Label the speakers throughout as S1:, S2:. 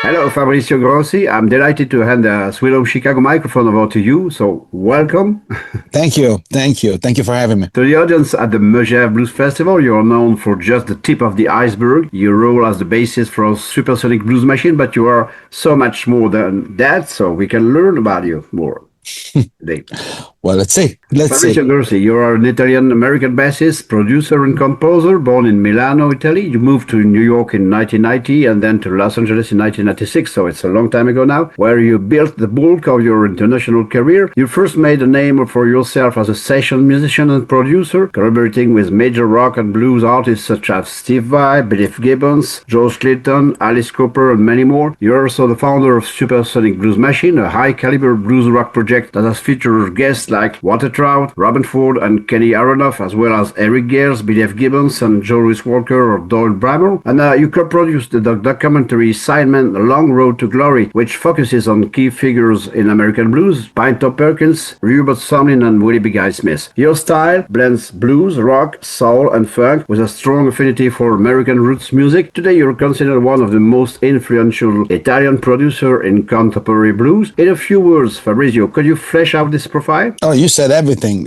S1: Hello, Fabrizio Grossi. I'm delighted to hand the Sweet Home Chicago microphone over to you. So, welcome.
S2: Thank you. Thank you. Thank you for having me.
S1: To the audience at the Megève Blues Festival, you are known for just the tip of the iceberg. You role as the bassist for Supersonic Blues Machine, but you are so much more than that, so we can learn about you more today.
S2: Well, let's see.
S1: Fabrizio Grossi, you are an Italian-American bassist, producer, and composer, born in Milano, Italy. You moved to New York in 1990 and then to Los Angeles in 1996, so it's a long time ago now, where you built the bulk of your international career. You first made a name for yourself as a session musician and producer, collaborating with major rock and blues artists such as Steve Vai, Gibbons, George Clinton, Alice Cooper, and many more. You're also the founder of Supersonic Blues Machine, a high-caliber blues rock project that has featured guests like Walter Trout, Robben Ford, and Kenny Aronoff, as well as Eric Gales, Gibbons, and Joe Walker or Doyle Bramhall. And you co-produced the documentary Sidemen, A Long Road to Glory, which focuses on key figures in American blues, Pinetop Perkins, Hubert Sumlin, and Willie Big Guy Smith. Your style blends blues, rock, soul, and funk with a strong affinity for American roots music. Today you're considered one of the most influential Italian producers in contemporary blues. In a few words, Fabrizio, could you flesh out this profile?
S2: Oh, you said everything.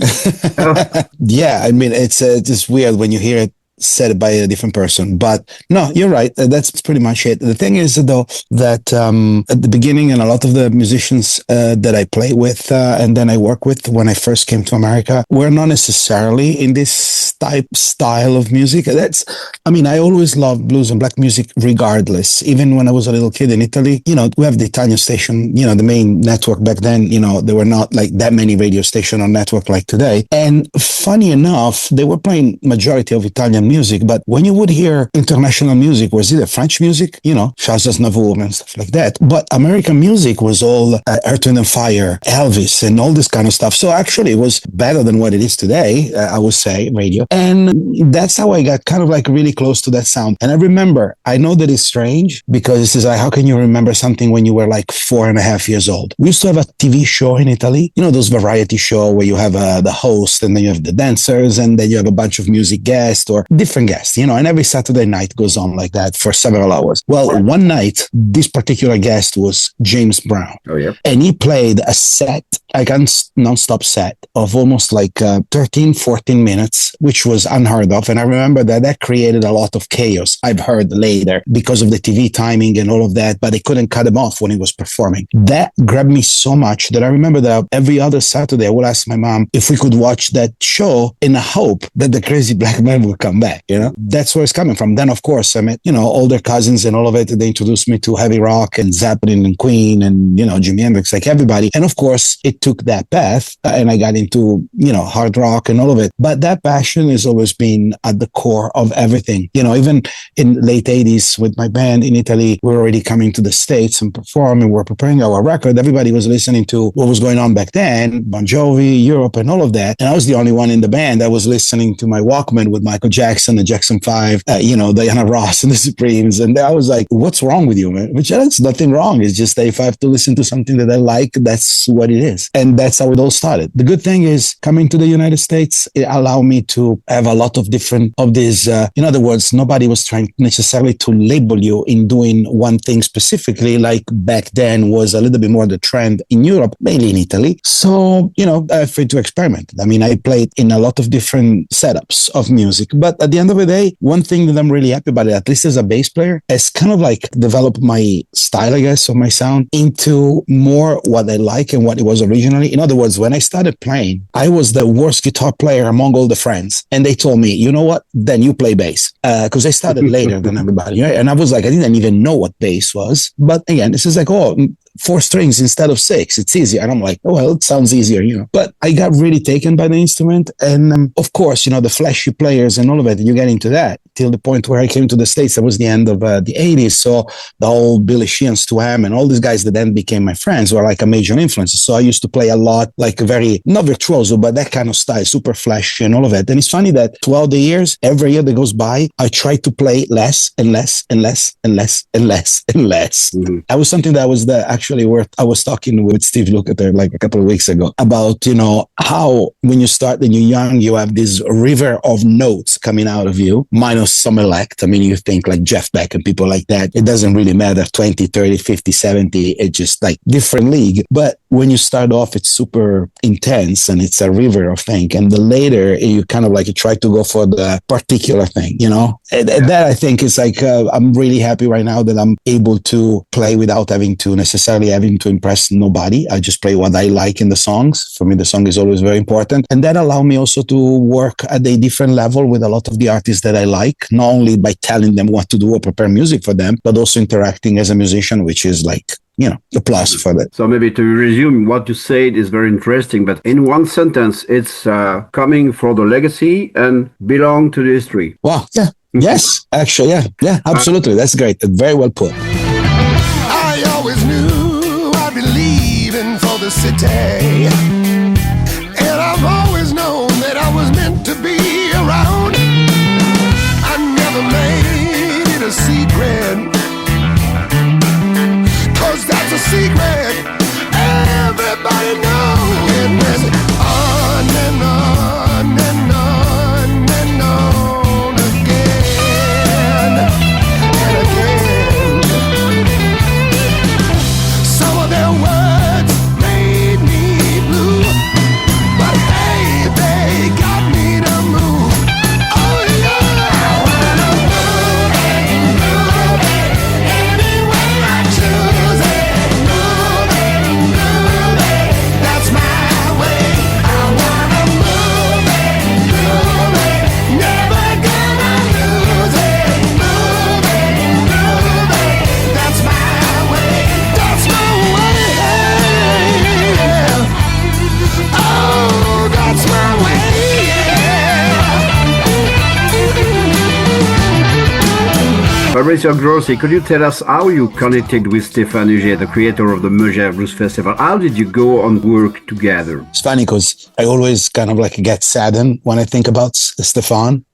S2: Yeah, I mean, it's just weird when you hear it said by a different person, but no, you're right. That's pretty much it. The thing is, though, that at the beginning, and a lot of the musicians that I play with and then I work with when I first came to America were not necessarily in this style of music. I always loved blues and black music regardless. Even when I was a little kid in Italy, we have the Italian station, the main network back then, there were not like that many radio stations on network like today. And funny enough, they were playing majority of Italian music, but when you would hear international music, was it French music, Charles Aznavour and stuff like that. But American music was all Earth, Wind and Fire, Elvis, and all this kind of stuff. So actually, it was better than what it is today, I would say, radio. And that's how I got kind of like really close to that sound. And I know that it's strange because this is like, how can you remember something when you were like 4.5 years old? We used to have a TV show in Italy, those variety show where you have the host and then you have the dancers and then you have a bunch of music guests or different guests, and every Saturday night goes on like that for several hours. Well, one night, this particular guest was James Brown.
S1: Oh, yeah.
S2: And he played a set, like a non-stop set of almost like 13, 14 minutes, which was unheard of. And I remember that created a lot of chaos, I've heard later, because of the TV timing and all of that, but they couldn't cut him off when he was performing. That grabbed me so much that I remember that every other Saturday, I would ask my mom if we could watch that show in the hope that the crazy black man would come back. That's where it's coming from. Then, of course, I met, older cousins and all of it. They introduced me to heavy rock and Zeppelin and Queen and, Jimi Hendrix, like everybody. And of course, it took that path and I got into, hard rock and all of it. But that passion has always been at the core of everything. Even in late 80s with my band in Italy, we were already coming to the States and performing. We're preparing our record. Everybody was listening to what was going on back then, Bon Jovi, Europe and all of that. And I was the only one in the band that was listening to my Walkman with Michael Jackson, the Jackson 5, Diana Ross and the Supremes. And I was like, what's wrong with you, man? Which there's nothing wrong. It's just that if I have to listen to something that I like, that's what it is. And that's how it all started. The good thing is coming to the United States, it allowed me to have a lot of different of these, in other words, nobody was trying necessarily to label you in doing one thing specifically, like back then was a little bit more the trend in Europe, mainly in Italy. So, I free to experiment. I played in a lot of different setups of music, but at the end of the day, one thing that I'm really happy about it, at least as a bass player, is kind of like develop my style, I guess, of my sound into more what I like and what it was originally. In other words, when I started playing, I was the worst guitar player among all the friends. And they told me, you know what, then you play bass. Because I started later than everybody. Right? And I was like, I didn't even know what bass was. But again, this is like, 4 strings instead of 6. It's easier. And I'm like, oh, well, it sounds easier, But I got really taken by the instrument. And of course, the flashy players and all of it, you get into that till the point where I came to the States. That was the end of the 80s. So the whole Billy Sheehan, Stu Hamm, and all these guys that then became my friends were like a major influence. So I used to play a lot, like a very, not virtuoso, but that kind of style, super flashy and all of it. And it's funny that throughout the years, every year that goes by, I try to play less and less and less and less and less and less. Mm-hmm. That was something that was actually where I was talking with Steve Lukather like a couple of weeks ago about, how when you start and you're young, you have this river of notes coming out of you, minus some elect. I mean, you think like Jeff Beck and people like that. It doesn't really matter 20, 30, 50, 70. It's just like different league. But when you start off, it's super intense and it's a river of thing. And the later you kind of like you try to go for the particular thing, you know? And that I think is like, I'm really happy right now that I'm able to play without having to necessarily having to impress nobody. I just play what I like in the songs. For me, the song is always very important. And that allowed me also to work at a different level with a lot of the artists that I like, not only by telling them what to do or prepare music for them, but also interacting as a musician, which is like, you know, a plus for that.
S1: So maybe to resume what you said is very interesting, but in one sentence, it's coming for the legacy and belong to the history.
S2: Wow. Yeah. Yes. Actually, yeah, absolutely. That's great. Very well put.
S3: I always knew I'd be leaving for the city, and I've always known that I was meant to be around. I never made it a secret, 'cause that's a secret everybody knows. It went on and on and on and on again and again. Some of their words made me blue, but hey, they got me to move. Oh yeah, I wanna move it, move it, any way I choose it. Move it, move it, that's my way. I wanna move it, never gonna lose it. Move it, that's my way. That's my way. Oh, that's my way.
S1: Fabrizio Grossi, could you tell us how you connected with Stéphane Huget, the creator of the Megève Blues Festival? How did you go on work together?
S2: It's funny because I always kind of like get saddened when I think about Stéphane.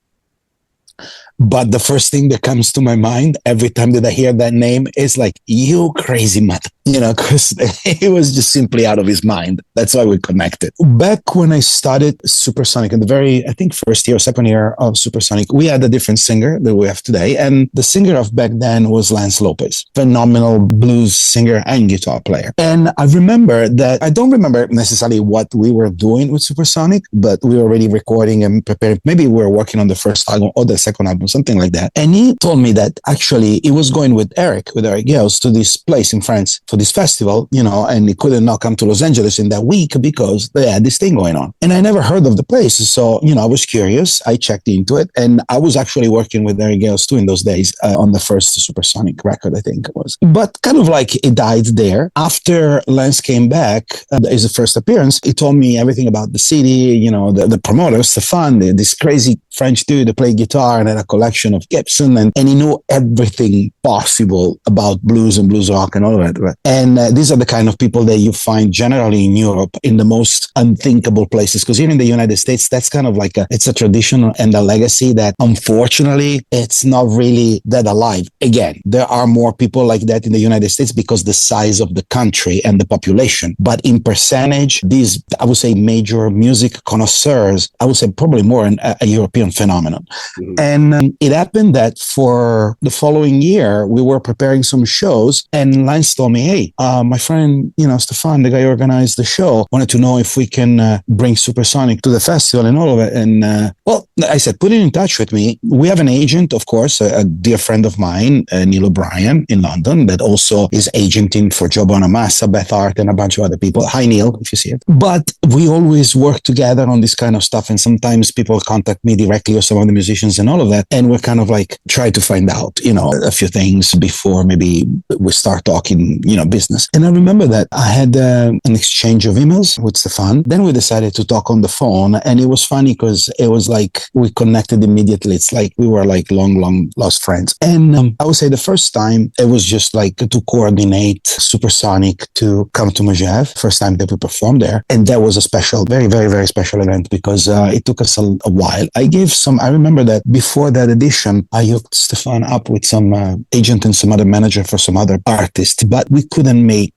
S2: But the first thing that comes to my mind every time that I hear that name is like, you crazy mother, you know, because it was just simply out of his mind. That's why we connected. Back when I started Supersonic, in the very, I think, first year or second year of Supersonic, we had a different singer that we have today. And the singer of back then was Lance Lopez, phenomenal blues singer and guitar player. And I remember that, I don't remember necessarily what we were doing with Supersonic, but we were already recording and preparing. Maybe we were working on the first album or the second album, something like that. And he told me that actually he was going with Eric Gales to this place in France for this festival, you know, and he couldn't not come to Los Angeles in that week because they had this thing going on. And I never heard of the place. So, you know, I was curious. I checked into it, and I was actually working with Eric Gales too in those days on the first Supersonic record, I think it was. But kind of like it died there. After Lance came back, his first appearance, he told me everything about the city, you know, the promoter, Stéphane, this crazy French dude that played guitar and had a collection of Gibson, and he knew everything possible about blues and blues rock and all of that. Right? And these are the kind of people that you find generally in Europe in the most unthinkable places. Because here in the United States, that's kind of like it's a tradition and a legacy that unfortunately it's not really that alive. Again, there are more people like that in the United States because the size of the country and the population. But in percentage, these, I would say, major music connoisseurs, I would say probably more a European phenomenon. Mm-hmm. And it happened that for the following year, we were preparing some shows, and Lance told me, hey, my friend, you know, Stéphane, the guy who organized the show, wanted to know if we can bring Supersonic to the festival and all of it. And well, I said, put it in touch with me. We have an agent, of course, a dear friend of mine, Neil O'Brien in London, that also is agenting for Joe Bonamassa, Beth Hart, and a bunch of other people. Hi, Neil, if you see it. But we always work together on this kind of stuff. And sometimes people contact me directly or some of the musicians and all of that. And we're kind of like try to find out, you know, a few things before maybe we start talking, you know, business. And I remember that I had an exchange of emails with Stéphane. Then we decided to talk on the phone, and it was funny because it was like we connected immediately. It's like we were like long lost friends. And I would say the first time it was just like to coordinate Supersonic to come to Megève, first time that we performed there. And that was a special, very, very, very special event because it took us a while. I remember that before that edition, I hooked Stefan up with some agent and some other manager for some other artists, but we couldn't make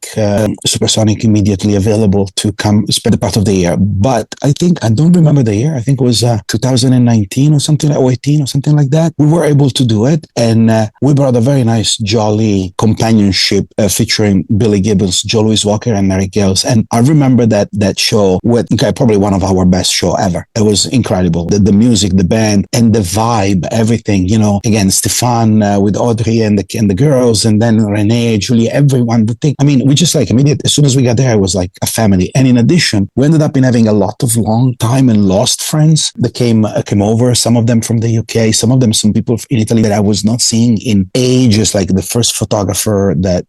S2: Supersonic immediately available to come spend a part of the year. But I don't remember the year. I think it was 2019 or something, or 18 or something like that. We were able to do it, and we brought a very nice, jolly companionship featuring Billy Gibbons, Joe Louis Walker, and Mary Gales. And I remember that show with probably one of our best show ever. It was incredible. The music, the band, and the vibe, everything. Again, Stefan with Audrey and the girls, and then Renee, Julie, everyone. The thing. I mean, we just immediately, as soon as we got there, it was like a family. And in addition, we ended up in having a lot of long time and lost friends that came over. Some of them from the UK, some people in Italy that I was not seeing in ages. Like the first photographer that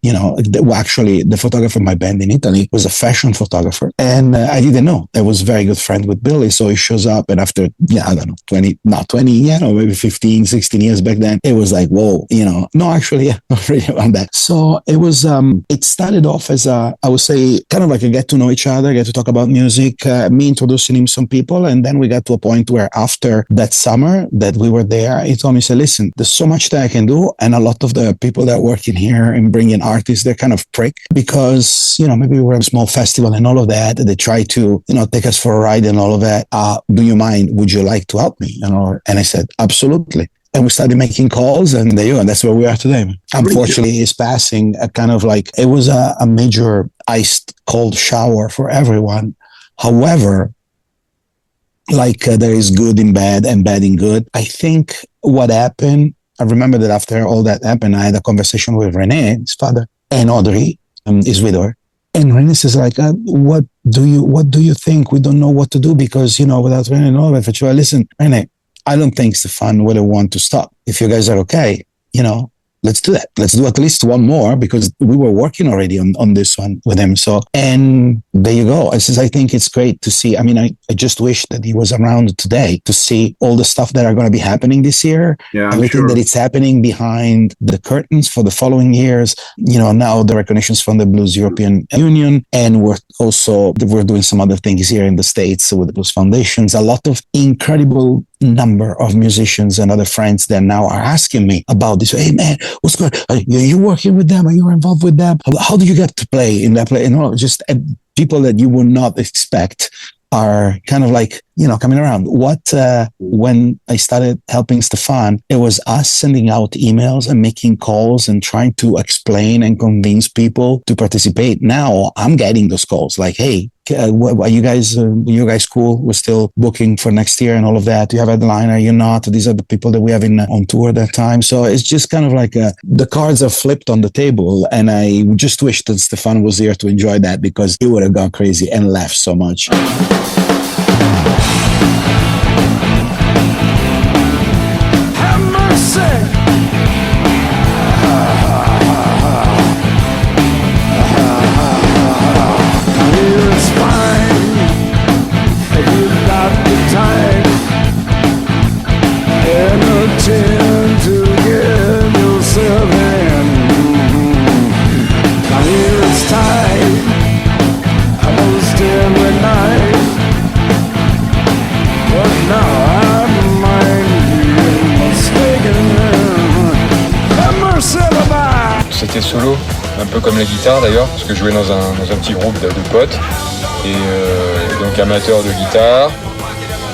S2: actually the photographer of my band in Italy was a fashion photographer, and I didn't know. I was very good friend with Billy, so he shows up, and after I don't know, maybe 15, 16 years back then, it was like, whoa, no, actually, yeah, already around that. So it was, it started off as I would say, kind of like a get to know each other, get to talk about music, me introducing him some people. And then we got to a point where after that summer that we were there, he told me, said, listen, there's so much that I can do. And a lot of the people that work in here and bring in artists, they're kind of prick because, maybe we were a small festival and all of that. They try to, take us for a ride and all of that. Do you mind? Would you like to help me? And I said, absolutely. And we started making calls, and there you go. And that's where we are today. Unfortunately, his passing, it was a major iced cold shower for everyone. However, there is good in bad and bad in good. I think what happened, I remember that after all that happened, I had a conversation with Renee, his father, and Audrey, his widow. And Renee says, what do you think? We don't know what to do because, without Renee and all that. Listen, Renee, I don't think Stefan would want to stop. If you guys are okay, let's do that. Let's do at least one more because we were working already on this one with him. So, and there you go. I think it's great to see. I mean, I just wish that he was around today to see all the stuff that are going to be happening this year.
S1: Yeah,
S2: everything that it's happening behind the curtains for the following years. Now the recognitions from the Blues European Union, and we're doing some other things here in the States with the Blues Foundations. A lot of incredible number of musicians and other friends that now are asking me about this. Hey man, what's good? Are you working with them? Are you involved with them? How do you get to play in that play? Just people that you would not expect are kind of coming around. When I started helping Stefan, it was us sending out emails and making calls and trying to explain and convince people to participate. Now I'm getting those calls hey, are you guys cool? We're still booking for next year and all of that. Do you have a headliner? Are you not? These are the people that we have on tour at that time. So it's just kind of the cards are flipped on the table. And I just wish that Stefan was here to enjoy that because he would have gone crazy and laughed so much.
S3: Have mercy.
S4: C'était solo, un peu comme la guitare d'ailleurs, parce que je jouais dans un petit groupe de potes, et donc amateur de guitare,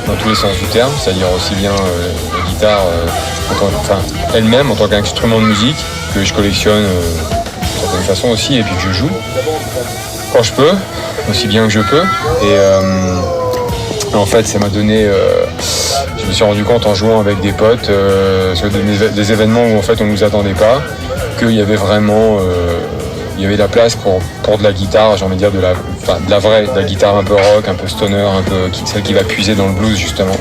S4: dans tous les sens du terme, c'est-à-dire aussi bien la guitare elle-même en tant qu'instrument de musique, que je collectionne d'une certaine façon aussi, et puis que je joue, quand je peux, aussi bien que je peux, et en fait ça m'a donné... je me suis rendu compte en jouant avec des potes sur des événements où en fait on ne nous attendait pas, qu'il y avait vraiment il y avait la place pour de la guitare, j'ai envie de dire de la guitare un peu rock, un peu stoner, celle qui va puiser dans le blues justement.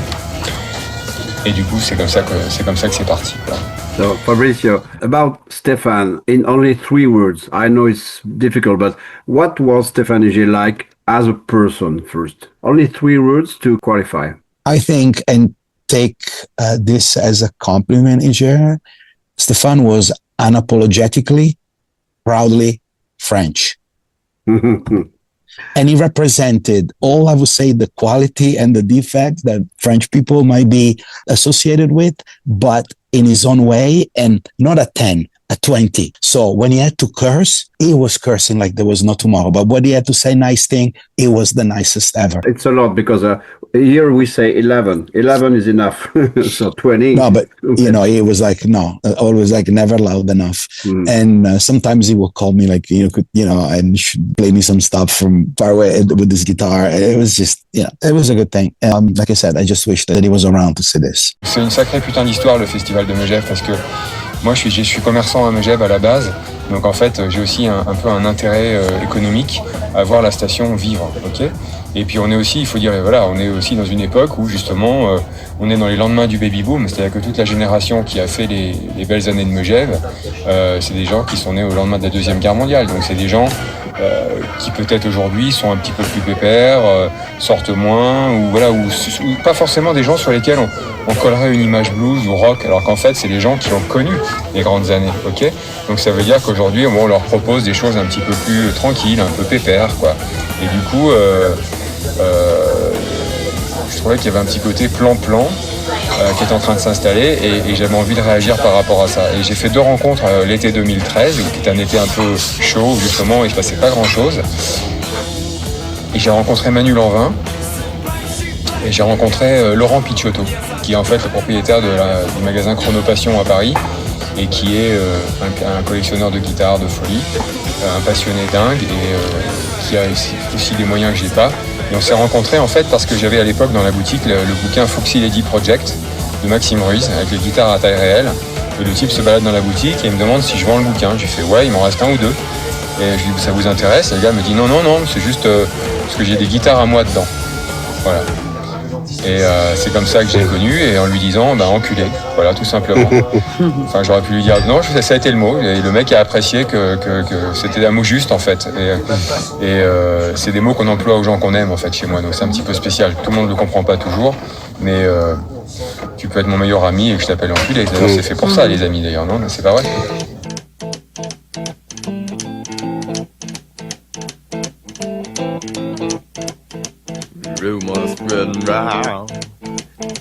S4: Et du coup c'est comme ça que c'est parti. Voilà.
S1: So Fabrizio, about Stefan, in only 3 words, I know it's difficult, but what was Stefan Eger like as a person first? Only 3 words to qualify.
S2: I think, and take this as a compliment, Eger, Stefan was unapologetically, proudly French. And he represented all, I would say, the quality and the defects that French people might be associated with, but in his own way, and not a 10, a 20. So when he had to curse, he was cursing like there was no tomorrow. But when he had to say nice thing, it was the nicest ever.
S1: It's a lot because here we say 11. 11 is enough. So 20.
S2: No, but he was like, no, always like never loud enough. And sometimes he would call me like, and should play me some stuff from far away with this guitar. It was just, it was a good thing. Like I said, I just wish that he was around to see this.
S4: C'est une sacrée putain d'histoire, le festival de Megève, parce que moi je suis commerçant à Megève à la base. Donc en fait, j'ai aussi un peu un intérêt économique à voir la station vivre, ok. Et puis on est aussi, il faut dire, voilà, on est aussi dans une époque où justement, on est dans les lendemains du baby boom, c'est-à-dire que toute la génération qui a fait les belles années de Megève, c'est des gens qui sont nés au lendemain de la Deuxième Guerre mondiale. Donc c'est des gens qui peut-être aujourd'hui sont un petit peu plus pépères, sortent moins, ou voilà, ou pas forcément des gens sur lesquels on collerait une image blues ou rock, alors qu'en fait c'est des gens qui ont connu les grandes années, ok. Donc ça veut dire qu'aujourd'hui on leur propose des choses un petit peu plus tranquilles, un peu pépères, quoi. Et du coup, je trouvais qu'il y avait un petit côté plan-plan qui est en train de s'installer et j'avais envie de réagir par rapport à ça. Et j'ai fait 2 rencontres l'été 2013, qui était un été un peu chaud, justement, et il ne se passait pas grand-chose. Et j'ai rencontré Manu Lanvin et j'ai rencontré Laurent Picciotto, qui est en fait le propriétaire du magasin Chronopassion à Paris et qui est un collectionneur de guitares de folie, un passionné dingue et qui a aussi des moyens que j'ai pas. Et on s'est rencontrés en fait parce que j'avais à l'époque dans la boutique le bouquin Fuxi Lady Project de Maxime Ruiz avec les guitares à taille réelle. Et le type se balade dans la boutique et il me demande si je vends le bouquin. Je lui fais ouais, il m'en reste 1 ou 2. Et je lui dis ça vous intéresse? Et le gars me dit non, c'est juste parce que j'ai des guitares à moi dedans. Voilà. Et c'est comme ça que j'ai connu et en lui disant enculé, voilà, tout simplement. Enfin, j'aurais pu lui dire non, ça a été le mot. Et le mec a apprécié que c'était un mot juste en fait. Et c'est des mots qu'on emploie aux gens qu'on aime en fait chez moi. Donc c'est un petit peu spécial. Tout le monde ne le comprend pas toujours, mais tu peux être mon meilleur ami et que je t'appelle enculé. D'ailleurs, c'est fait pour ça, les amis d'ailleurs, non? C'est pas vrai?
S5: Rumors spreading round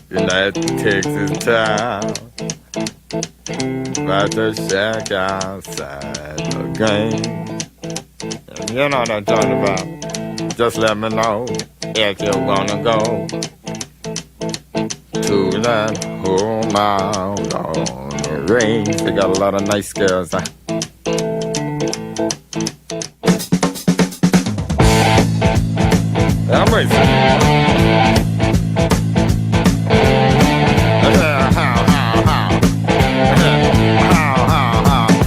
S5: in that Texas town about the shack outside the game. And you know what I'm talking about. Just let me know if you wanna go to that home out on the range. They got a lot of nice girls. I'm racing.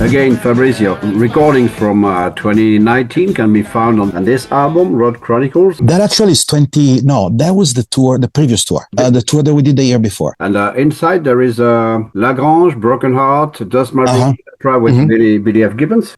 S1: Again, Fabrizio, recording from 2019 can be found on this album, Road Chronicles.
S2: That actually is that was the tour, the previous tour, the tour that we did the year before.
S1: And inside there is Lagrange, Broken Heart, Dust Marine, with Billy F. Gibbons.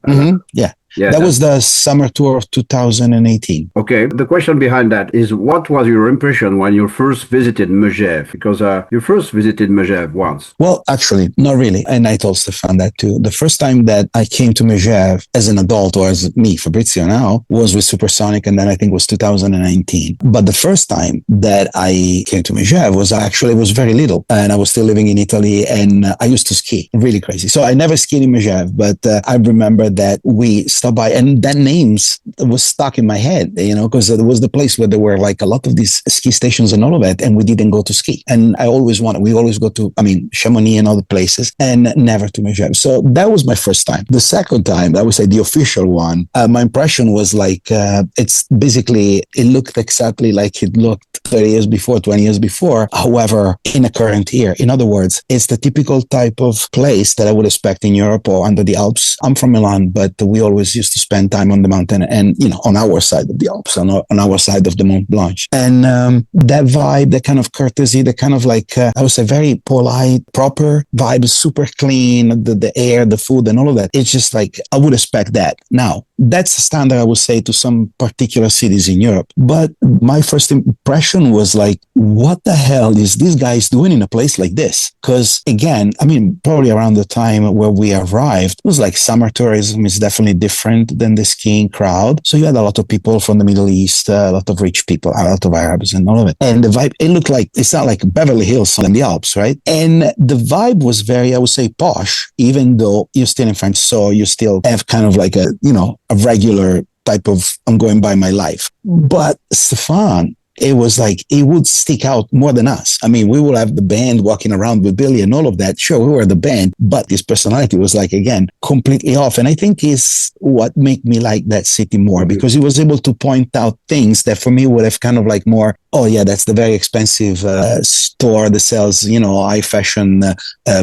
S2: Yeah, that was the summer tour of 2018.
S1: Okay, the question behind that is what was your impression when you first visited Megève? Because you first visited Megève once.
S2: Well, actually, not really. And I told Stefan that too. The first time that I came to Megève as an adult, or as me, Fabrizio now, was with Supersonic, and then I think it was 2019. But the first time that I came to Megève was very little, and I was still living in Italy, and I used to ski, really crazy. So I never skied in Megève, but I remember that we stopped by, and that names was stuck in my head, because it was the place where there were like a lot of these ski stations and all of that, and we didn't go to ski. And we always go to, Chamonix and other places, and never to Megève. So that was my first time. The second time, I would say the official one, my impression was like, it looked exactly like it looked 30 years before, 20 years before, however, in a current year. In other words, it's the typical type of place that I would expect in Europe or under the Alps. I'm from Milan, but we always used to spend time on the mountain and, on our side of the Alps, on our side of the Mont Blanc. And that vibe, that kind of courtesy, that kind of like, I would say very polite, proper vibe, super clean, the air, the food and all of that. It's just like, I would expect that. Now, that's a standard, I would say, to some particular cities in Europe. But my first impression was like, what the hell is this guys doing in a place like this? Because again, I mean, probably around the time where we arrived, it was like summer tourism is definitely different than the skiing crowd. So you had a lot of people from the Middle East, a lot of rich people, a lot of Arabs and all of it. And the vibe, it looked like, it's not like Beverly Hills in the Alps, right? And the vibe was very, I would say, posh, even though you're still in France. So you still have kind of like a, you know, a regular type of, I'm going by my life. But Stefan, it was like, it would stick out more than us. I mean, we will have the band walking around with Billy and all of that. Sure, we were the band, but his personality was like, again, completely off. And I think is what made me like that city more, because he was able to point out things that for me would have kind of like more, oh yeah, that's the very expensive store that sells, you know, high fashion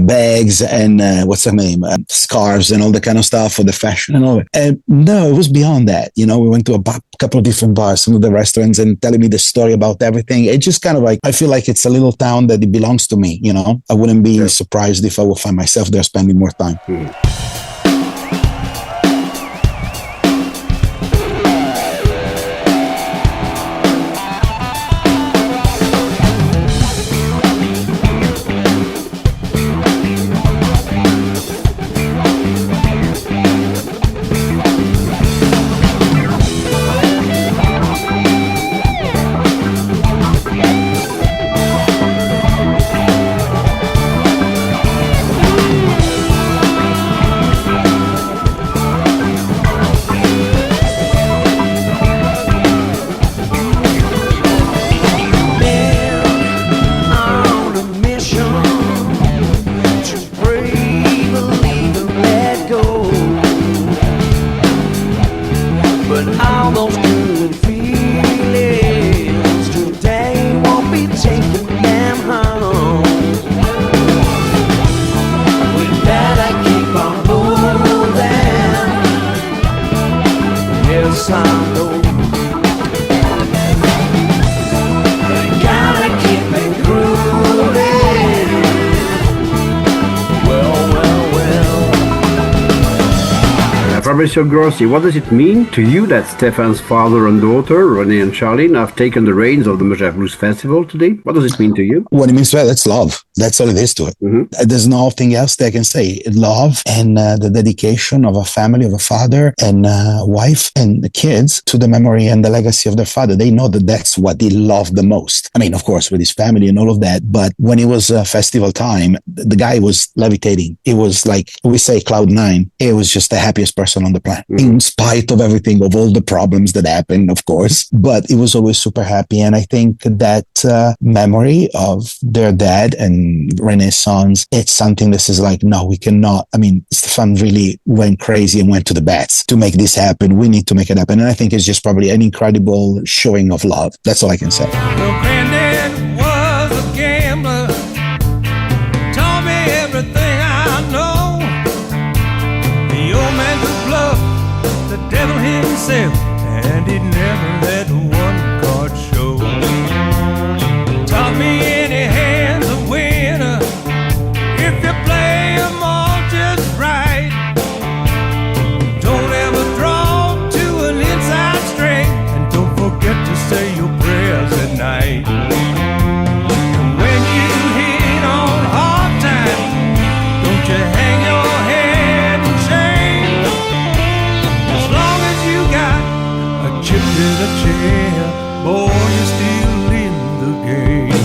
S2: bags and what's her name, scarves and all the kind of stuff for the fashion and all that. And no, it was beyond that. You know, we went to a couple of different bars, some of the restaurants, and telling me the story about everything. It just kind of like, I feel like it's a little town that it belongs to me. You know, I wouldn't be surprised if I would find myself there spending more time.
S1: Fabrizio Grossi, what does it mean to you that Stefan's father and daughter, René and Charlene, have taken the reins of the Megève Blues Festival today? What does it mean to you?
S2: What it means to me, that's love. That's all it is to it. There's nothing else that I can say. Love and the dedication of a family, of a father and wife and the kids to the memory and the legacy of their father. They know that that's what they love the most. I mean, of course, with his family and all of that. But when it was festival time, the guy was levitating. It was like, we say cloud nine. It was just the happiest person on the planet, in spite of everything, of all the problems that happened, of course. But it was always super happy. And I think that memory of their dad and René's sons, it's something that is like, no, we cannot. I mean, Stefan really went crazy and went to the bats to make this happen. We need to make it happen. And I think it's just probably an incredible showing of love. That's all I can say.
S3: Well, Granddad was a gambler, taught me everything I know. The old man could bluff the devil himself, and he'd never let one card show. Taught me any hand's a winner if you play them all just right. Don't ever draw to an inside straight, and don't forget to say your prayers at night. When you hit on hard times, don't you hang your head in shame. As long as you got a chip in a chair, boy, you're still in the game.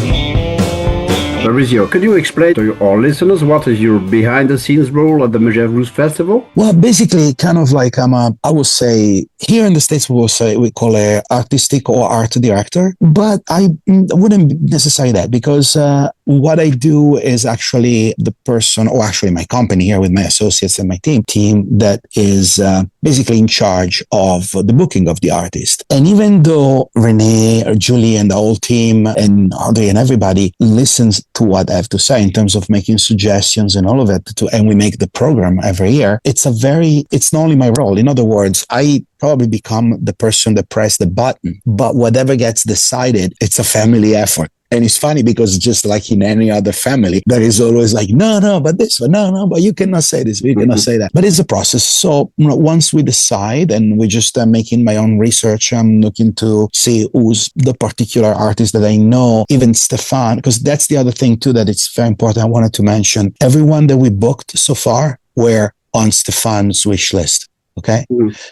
S1: Fabrizio, could you explain to our listeners what is your behind-the-scenes role at the Megève Blues Festival?
S2: Well, basically, kind of like I would say, here in the States, we call it artistic or art director, but I wouldn't necessarily that, because what I do is actually the person, or actually my company here with my associates and my team that is basically in charge of the booking of the artist. And even though René or Julie and the whole team and Audrey and everybody listens to what I have to say in terms of making suggestions and all of it, and we make the program every year, it's not only my role. In other words, I probably become the person that press the button, but whatever gets decided, it's a family effort. And it's funny because just like in any other family, there is always like, no, but this one, no, but you cannot say this, you cannot say that. But it's a process. So once we decide, and we just making my own research, I'm looking to see who's the particular artist that I know, even Stefan, because that's the other thing too, that it's very important. I wanted to mention everyone that we booked so far were on Stefan's wish list. Okay.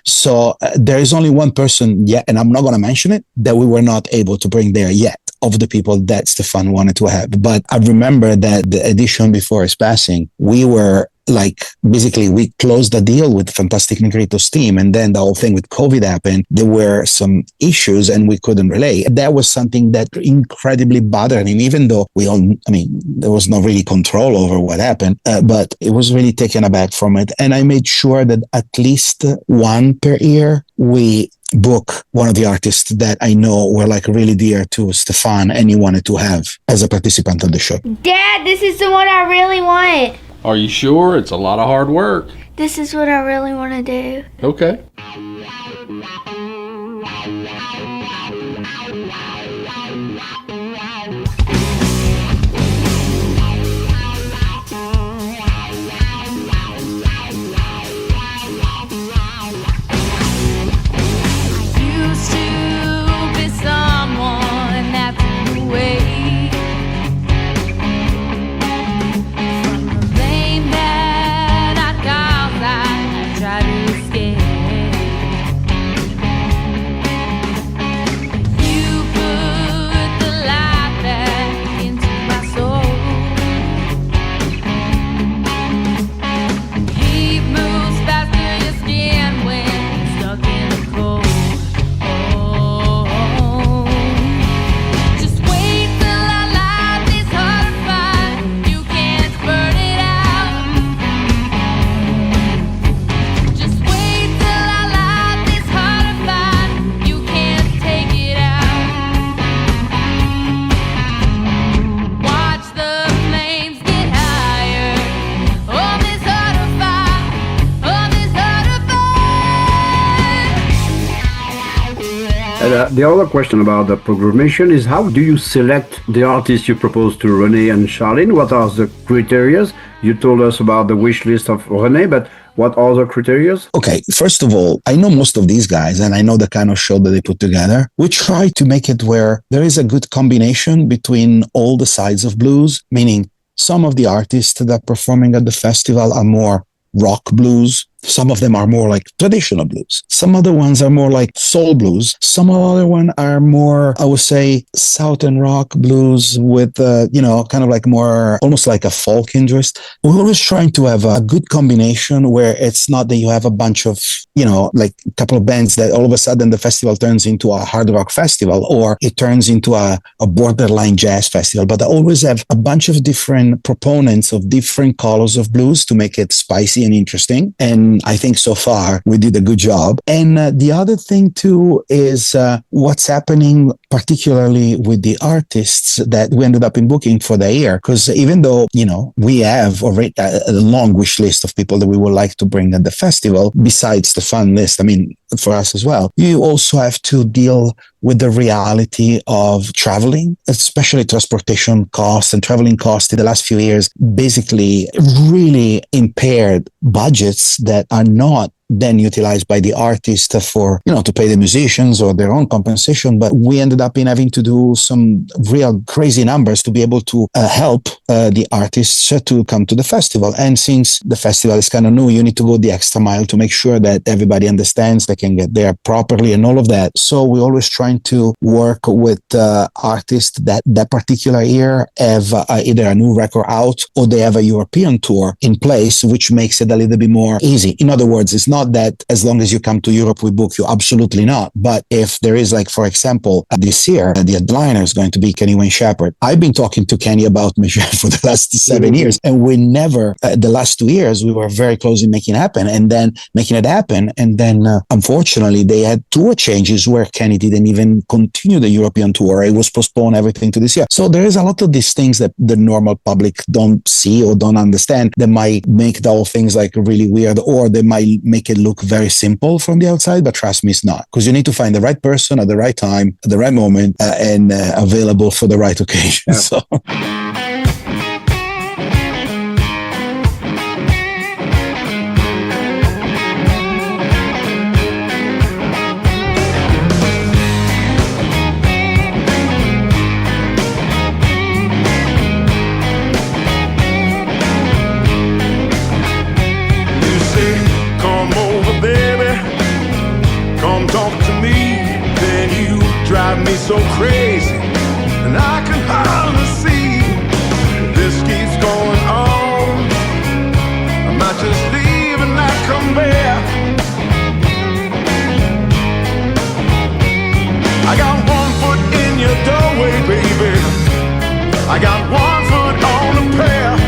S2: So there is only one person yet, and I'm not going to mention it, that we were not able to bring there yet of the people that Stefan wanted to have. But I remember that the edition before his passing, we were like, basically we closed the deal with Fantastic Negritos team, and then the whole thing with COVID happened. There were some issues and we couldn't relay. That was something that incredibly bothered him, even though there was not really control over what happened, but it was really taken aback from it. And I made sure that at least one per year, we book one of the artists that I know were like really dear to Stefan and he wanted to have as a participant of the show.
S6: Dad, this is the one I really want.
S7: Are you sure? It's a lot of hard work.
S6: This is what I really want to do.
S7: Okay.
S1: The other question about the programmation is, how do you select the artists you propose to René and Charlene? What are the criteria? You told us about the wish list of René, but what are the criteria?
S2: Okay, first of all, I know most of these guys and I know the kind of show that they put together. We try to make it where there is a good combination between all the sides of blues, meaning some of the artists that are performing at the festival are more rock blues. Some of them are more like traditional blues. Some other ones are more like soul blues. Some other ones are more, I would say, southern rock blues with, kind of like more, almost like a folk interest. We're always trying to have a good combination where it's not that you have a bunch of, like a couple of bands that all of a sudden the festival turns into a hard rock festival or it turns into a borderline jazz festival. But I always have a bunch of different proponents of different colors of blues to make it spicy and interesting. And I think so far we did a good job. And the other thing too is what's happening particularly with the artists that we ended up in booking for the year. Because even though, we have already a long wish list of people that we would like to bring at the festival, besides the fun list, for us as well, you also have to deal with the reality of traveling, especially transportation costs and traveling costs in the last few years, basically really impaired budgets that are not then utilized by the artist for, to pay the musicians or their own compensation. But we ended up in having to do some real crazy numbers to be able to help the artists to come to the festival. And since the festival is kind of new, you need to go the extra mile to make sure that everybody understands they can get there properly and all of that. So we're always trying to work with artists that particular year have either a new record out or they have a European tour in place, which makes it a little bit more easy. In other words, it's not that as long as you come to Europe, we book you. Absolutely not. But if there is, like, for example, this year, the headliner is going to be Kenny Wayne Shepherd. I've been talking to Kenny about Michelle for the last 7 years, and we never, the last 2 years, we were very close in making it happen. And then, unfortunately, they had tour changes where Kenny didn't even continue the European tour. It was postponed everything to this year. So there is a lot of these things that the normal public don't see or don't understand that might make the whole things like really weird, or they might make make it look very simple from the outside, but trust me, it's not. Because you need to find the right person at the right time, at the right moment, and available for the right occasion.
S1: Yeah.
S2: So.
S3: So crazy, and I can hardly see this keeps going on. I might just leave and not come back. I got one foot in your doorway, baby. I got one foot on the path.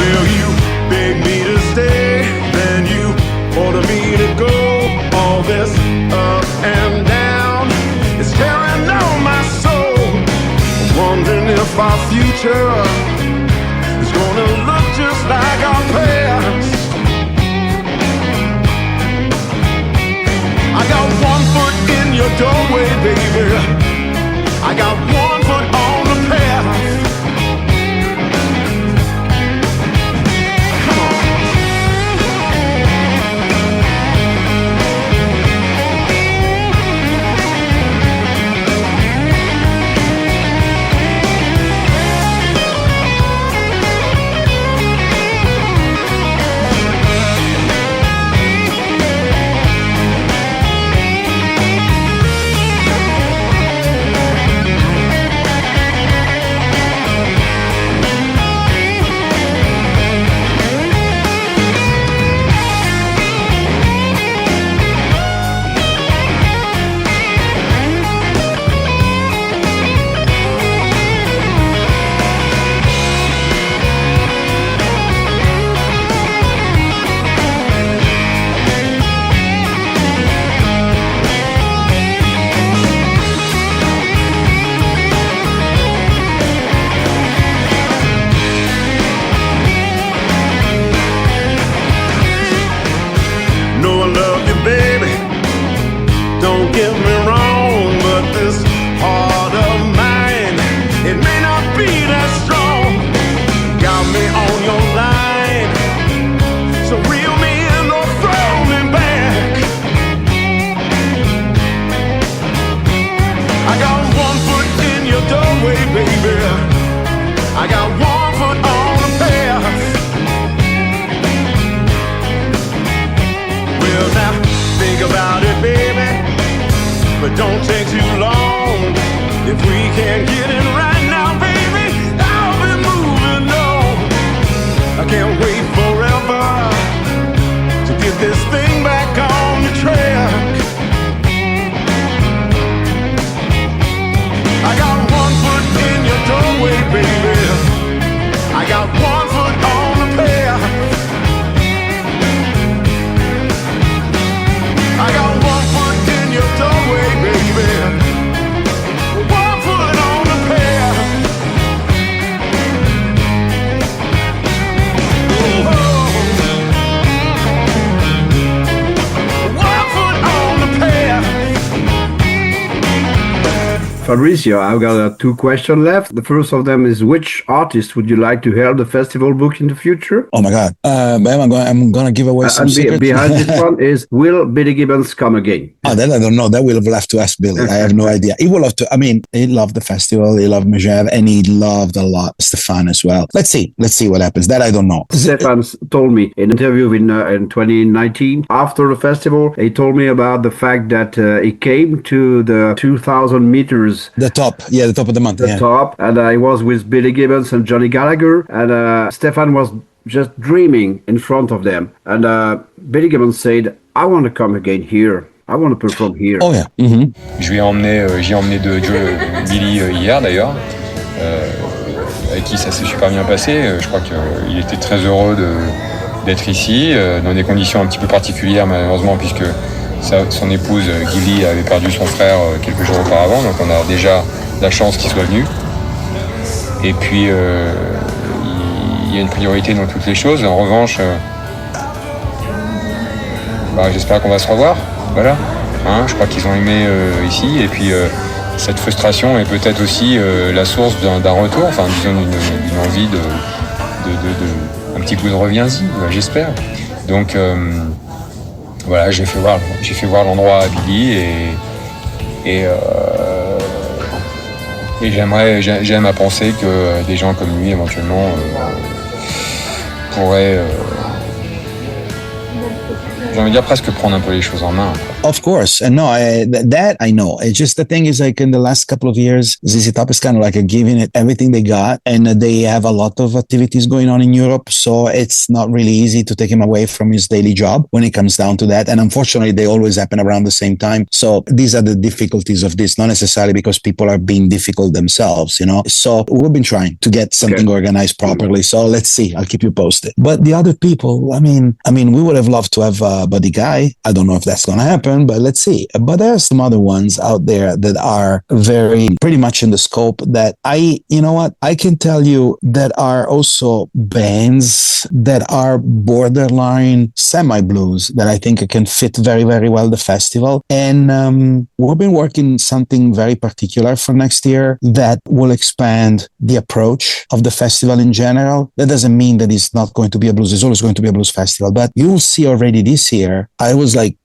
S3: Will you beg me to stay? Then you order me to go. All this up and down is tearing on my soul. I'm wondering if our future is gonna look just like our past. I got one foot in your doorway, baby. I got one foot on the path. Don't take too long. If we can't get it right now, baby, I'll be moving on. I can't wait forever to get this thing back on the track. I got one foot in your doorway, baby. I got one foot on the path. I got one foot in your doorway, baby. One foot on the path. Oh. One foot on the path.
S1: Fabrizio, I've got two questions left. The first of them is, which artist would you like to help the festival book in the future?
S2: Oh my God. I'm gonna give away some secrets.
S1: Behind this one is, will Billy Gibbons come again?
S2: Oh, that I don't know. That we'll have to ask Billy. I have no idea. He will have to. I mean, he loved the festival. He loved Megève, and he loved a lot Stefan as well. Let's see what happens. That I don't know.
S1: Stefan told me in an interview in 2019 after the festival. He told me about the fact that he came to the 2,000 meters.
S2: The top of the mountain.
S1: The top, and I was with Billy Gibbons and Johnny Gallagher, and Stefan was just dreaming in front of them. And Billy Gibbons said, "I want to come again here. I want to perform here."
S2: Oh yeah. Mm-hmm.
S4: J'ai emmené Billy hier d'ailleurs, avec qui ça s'est super bien passé. Je crois qu'il était très heureux d'être ici, dans des conditions un petit peu particulières malheureusement, puisque son épouse Gilly avait perdu son frère quelques jours auparavant, donc on a déjà la chance qu'il soit venu. Et puis il y a une priorité dans toutes les choses. En revanche, j'espère qu'on va se revoir. Voilà. Hein, je crois qu'ils ont aimé ici. Et puis, cette frustration est peut-être aussi la source d'un retour, enfin, disons, d'une envie de un petit coup de reviens-y, j'espère. Donc, voilà, j'ai fait voir l'endroit à Billy et j'aime à penser que des gens comme lui, éventuellement, pourraient, j'ai envie de dire, presque prendre un peu les choses en main.
S2: Of course. And no, that I know. It's just the thing is like in the last couple of years, ZZ Top is kind of like giving it everything they got. And they have a lot of activities going on in Europe. So it's not really easy to take him away from his daily job when it comes down to that. And unfortunately, they always happen around the same time. So these are the difficulties of this, not necessarily because people are being difficult themselves, you know. So we've been trying to get something organized properly. So let's see. I'll keep you posted. But the other people, I mean, we would have loved to have Buddy Guy. I don't know if that's going to happen, but let's see. But there are some other ones out there that are pretty much in the scope that I can tell you that are also bands that are borderline semi-blues that I think can fit very, very well the festival. And we've been working something very particular for next year that will expand the approach of the festival in general. That doesn't mean that it's not going to be a blues. It's always going to be a blues festival. But you'll see already this year, I was like,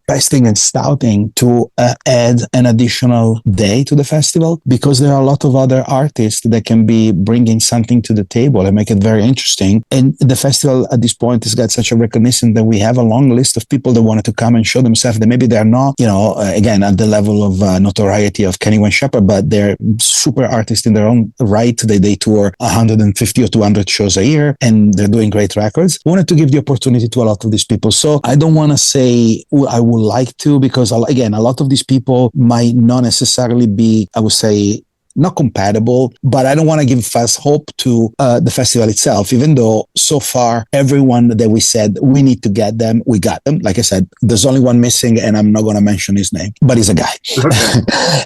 S2: pesting and stouting to add an additional day to the festival because there are a lot of other artists that can be bringing something to the table and make it very interesting. And the festival at this point has got such a recognition that we have a long list of people that wanted to come and show themselves that maybe they're not, again, at the level of notoriety of Kenny Shepherd, but they're super artists in their own right. They tour 150 or 200 shows a year and they're doing great records. I wanted to give the opportunity to a lot of these people. So I don't want to say I would like to, because again, a lot of these people might not necessarily be, I would say, not compatible, but I don't want to give false hope to the festival itself, even though so far everyone that we said we need to get them, we got them. Like I said, there's only one missing and I'm not going to mention his name, but he's a guy. Okay.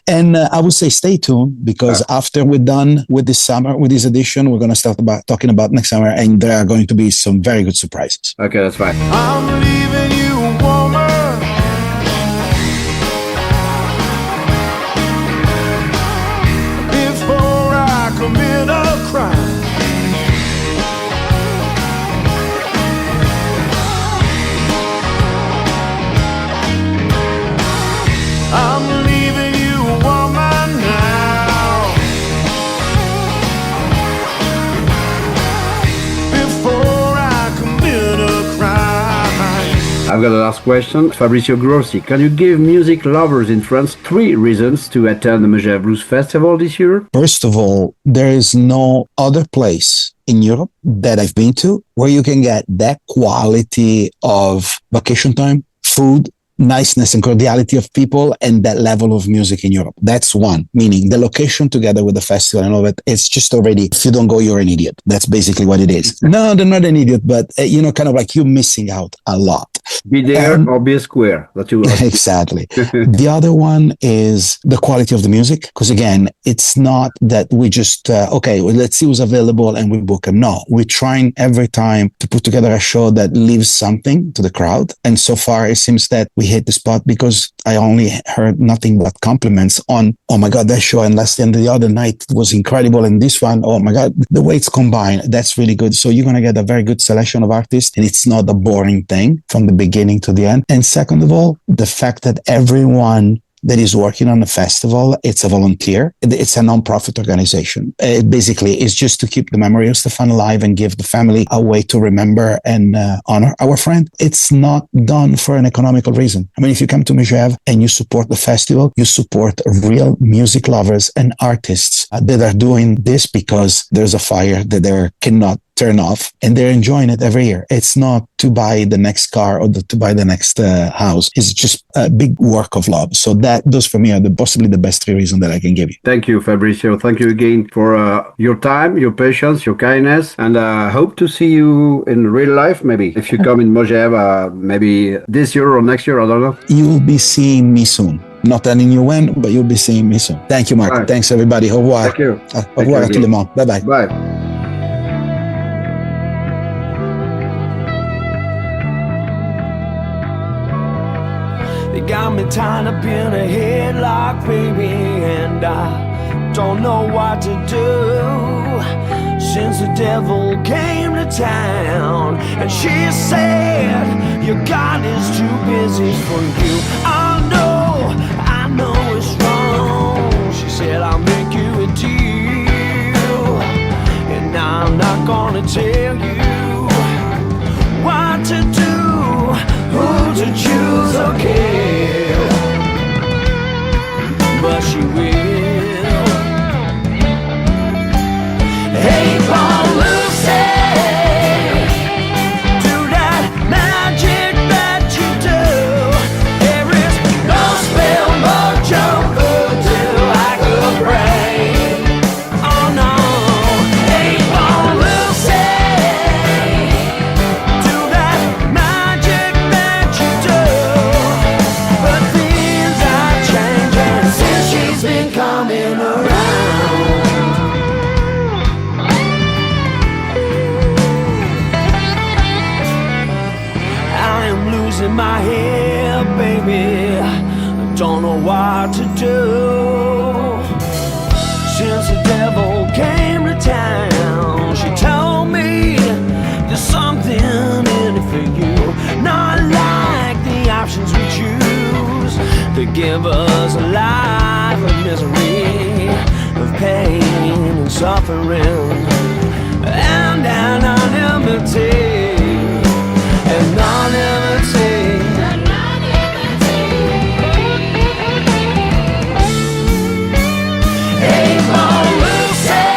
S2: And I would say stay tuned because after we're done with this summer, with this edition, we're going to start talking about next summer and there are going to be some very good surprises.
S1: Okay, that's fine.
S3: I'm leaving you, woman. Commit a crime. I'm leaving you, woman, now. Before I commit a crime.
S1: I've got a last question. Fabrizio Grossi, can you give music lovers in France 3 reasons to attend the Megève Blues Festival this year?
S2: First of all, there is no other place in Europe that I've been to where you can get that quality of vacation time, food, niceness and cordiality of people and that level of music in Europe. That's one, meaning the location together with the festival and all of it. It's just already, if you don't go, you're an idiot. That's basically what it is. No, they're not an idiot, but kind of like you're missing out a lot.
S1: Be there or be a square. That you
S2: Exactly. The other one is the quality of the music. Because again, it's not that we just, let's see who's available and we book them. No, we're trying every time to put together a show that leaves something to the crowd. And so far, it seems that we hit the spot because I only heard nothing but compliments on, oh my God, that show. And the other night was incredible. And this one, oh my God, the way it's combined, that's really good. So you're going to get a very good selection of artists and it's not a boring thing from the beginning to the end. And second of all, the fact that everyone that is working on the festival, it's a volunteer. It's a non-profit organization. It basically is just to keep the memory of Stefan alive and give the family a way to remember and honor our friend. It's not done for an economical reason. I mean, if you come to Megève and you support the festival, you support real music lovers and artists that are doing this because there's a fire that they cannot turn off and they're enjoying it every year. It's not to buy the next car or to buy the next house. It's just a big work of love. So those for me are possibly the best 3 reasons that I can give you.
S1: Thank you, Fabrizio. Thank you again for your time, your patience, your kindness, and I hope to see you in real life. Maybe if you come in Megève, maybe this year or next year, I don't know.
S2: You'll be seeing me soon. Not telling you when, but you'll be seeing me soon. Thank you, Mark. Right. Thanks, everybody. Au revoir.
S1: Thank you.
S2: Au revoir à tout le monde. Bye-bye.
S1: Bye.
S3: got me tied up in a headlock, baby, and I don't know what to do. Since the devil came to town, and she said, your God is too busy for you. I know it's wrong. She said, I'll make you a deal, and I'm not gonna tell you what to do, who to choose or kill, but she will. Hey, Paul Lucy, do that magic that you do. There is no spell, mojo, voodoo I could break. Oh no. Hey, Paul Lucy, do that magic that you do. But things are changing since she's been coming around. In my head, baby, I don't know what to do. Since the devil came to town, she told me there's something in it for you, not like the options we choose. They give us a life of misery, of pain and suffering, and anonymity. Hey, Paul Lucy,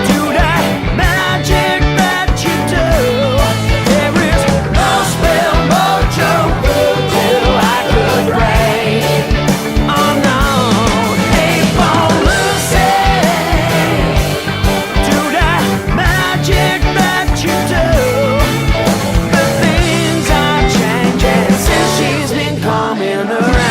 S3: do that magic that you do. There is no spell, mojo, voodoo I could break. Oh no. Hey, Paul Lucy, do that magic that you do. But things are changing since she's been coming around.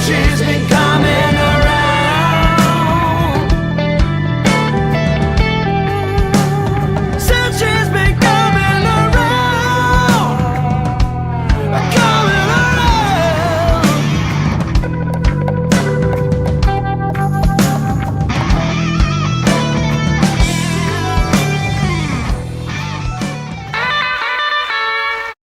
S3: She's been